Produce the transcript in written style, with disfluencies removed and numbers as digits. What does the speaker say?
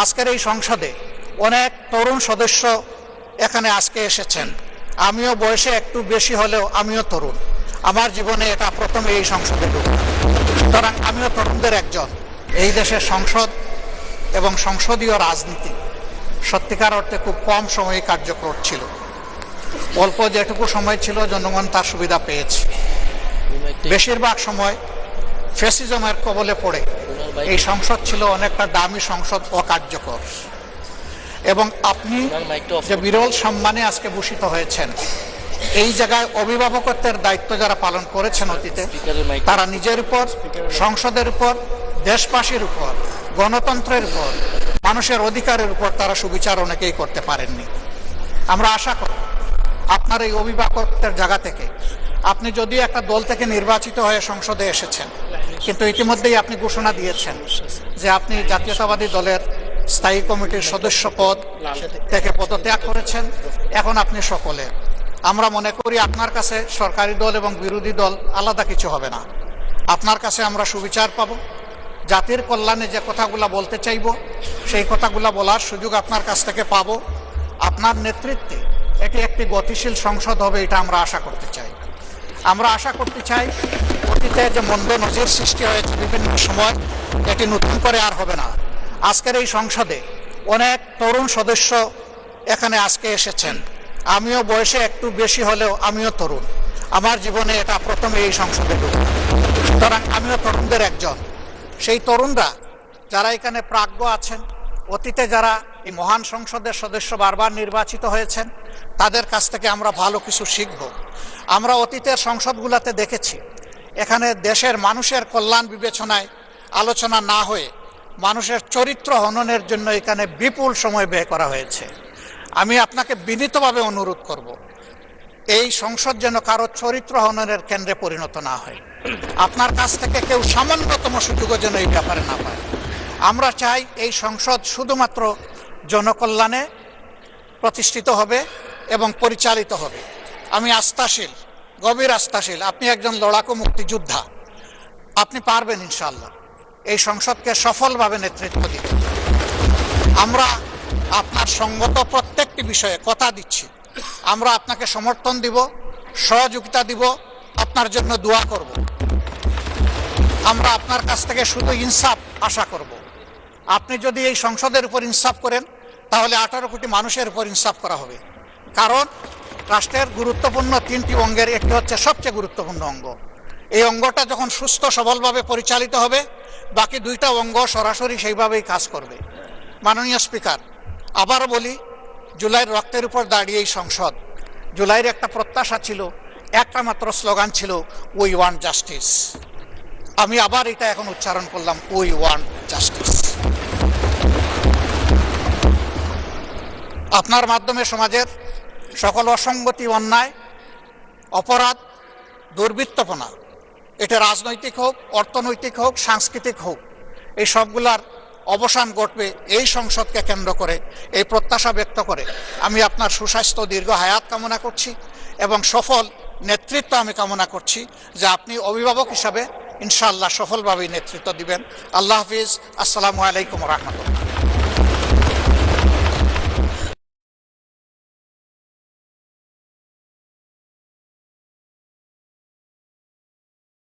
আজকের এই সংসদে অনেক তরুণ সদস্য এখানে আজকে এসেছেন। আমিও বয়সে একটু বেশি হলেও আমিও তরুণ। আমার জীবনে এটা প্রথমে এই সংসদে ঢুকা, সুতরাং আমিও তরুণদের একজন। এই দেশের সংসদ এবং সংসদীয় রাজনীতি সত্যিকার অর্থে খুব কম সময়ে কার্যকর ছিল। অল্প যেটুকু সময় ছিল জনগণ তার সুবিধা পেয়েছে। বেশিরভাগ সময় ফ্যাসিজমের কবলে পড়ে এই সংসদ ছিল অনেকটা দামি সংসদ, অকার্যকর। এবং আপনি যে বিরল সম্মানে আজকে ভূষিত হয়েছেন, এই জায়গায় অভিভাবকত্বের দায়িত্ব যারা পালন করেছেন অতীতে, তারা নিজের উপর, সংসদের উপর, দেশবাসীর উপর, গণতন্ত্রের উপর, মানুষের অধিকারের উপর তারা সুবিচার অনেকেই করতে পারেননি। আমরা আশা করি আপনার এই অভিভাবকত্বের জায়গা থেকে, আপনি যদিও একটা দল থেকে নির্বাচিত হয়ে সংসদে এসেছেন, কিন্তু ইতিমধ্যেই আপনি ঘোষণা দিয়েছেন যে আপনি জাতীয়তাবাদী দলের স্থায়ী কমিটির সদস্য পদ থেকে পদত্যাগ করেছেন। এখন আপনি সকলে, আমরা মনে করি আপনার কাছে সরকারি দল এবং বিরোধী দল আলাদা কিছু হবে না। আপনার কাছে আমরা সুবিচার পাব, জাতির কল্যাণে যে কথাগুলো বলতে চাইব সেই কথাগুলো বলার সুযোগ আপনার কাছ থেকে পাব। আপনার নেতৃত্বে এটি একটি গতিশীল সংসদ হবে, এটা আমরা আশা করতে চাই। আমরা আশা করতে চাই অতীতে যে মন্দ নজির সৃষ্টি হয়েছে বিভিন্ন সময়, এটি নতুন করে আর হবে না। আজকের এই সংসদে অনেক তরুণ সদস্য এখানে আজকে এসেছেন। আমিও বয়সে একটু বেশি হলেও আমিও তরুণ। আমার জীবনে এটা প্রথমে এই সংসদে ঢুকা, সুতরাং আমিও তরুণদের একজন। সেই তরুণরা যারা এখানে প্রাজ্ঞ আছেন, অতীতে যারা এই মহান সংসদের সদস্য বারবার নির্বাচিত হয়েছেন, তাদের কাছ থেকে আমরা ভালো কিছু শিখব। আমরা অতীতের সংসদগুলোতে দেখেছি এখানে দেশের মানুষের কল্যাণ বিবেচনায় আলোচনা না হয়ে মানুষের চরিত্র হননের জন্য এখানে বিপুল সময় ব্যয় করা হয়েছে। আমি আপনাকে বিনীতভাবে অনুরোধ করব, এই সংসদ যেন কারো চরিত্র হননের কেন্দ্রে পরিণত না হয়। আপনার কাছ থেকে কেউ সামান্যতম সুযোগও যেন এই ব্যাপারে না পায়। আমরা চাই এই সংসদ শুধুমাত্র জনকল্যাণে প্রতিষ্ঠিত হবে এবং পরিচালিত হবে। আমি আস্থাশীল, গভীর আস্থাশীল, আপনি একজন লড়াকু মুক্তিযোদ্ধা, আপনি পারবেন ইনশাআল্লাহ এই সংসদকে সফলভাবে নেতৃত্ব দিতে। আমরা আপনার সঙ্গত প্রত্যেকটি বিষয়ে কথা দিচ্ছি, আমরা আপনাকে সমর্থন দিব, সহযোগিতা দিব, আপনার জন্য দোয়া করব। আমরা আপনার কাছ থেকে শুধু ইনসাফ আশা করব। আপনি যদি এই সংসদের উপর ইনসাফ করেন, তাহলে 18 কোটি মানুষের উপর ইনসাফ করা হবে। কারণ রাষ্ট্রের গুরুত্বপূর্ণ 3টি অঙ্গের একটি হচ্ছে সবচেয়ে গুরুত্বপূর্ণ অঙ্গ। এই অঙ্গটা যখন সুস্থ সবলভাবে পরিচালিত হবে, বাকি 2টা অঙ্গ সরাসরি সেইভাবেই কাজ করবে। মাননীয় স্পিকার, আবারও বলি, জুলাইয়ের রক্তের উপর দাঁড়িয়ে এই সংসদ, জুলাইয়ের একটা প্রত্যাশা ছিল, একটা মাত্র স্লোগান ছিল, উই ওয়ান্ট জাস্টিস। আমি আবার এটা এখন উচ্চারণ করলাম, উই ওয়ান্ট জাস্টিস। আপনার মাধ্যমে সমাজের সকল অসঙ্গতি, অন্যায়, অপরাধ, দুর্বৃত্তপনা, এটা রাজনৈতিক হোক, অর্থনৈতিক হোক, সাংস্কৃতিক হোক, এই সবগুলার অবসান ঘটবে এই সংসদকে কেন্দ্র করে। এই প্রত্যাশা ব্যক্ত করে আমি আপনার সুস্বাস্থ্য, দীর্ঘ হায়াত কামনা করছি এবং সফল নেতৃত্ব আমি কামনা করছি, যে আপনি অভিভাবক হিসাবে ইনশাআল্লাহ সফলভাবে নেতৃত্ব দিবেন। আল্লাহ হাফিজ। আসসালামু আলাইকুম ওয়া রাহমাতুল্লাহ।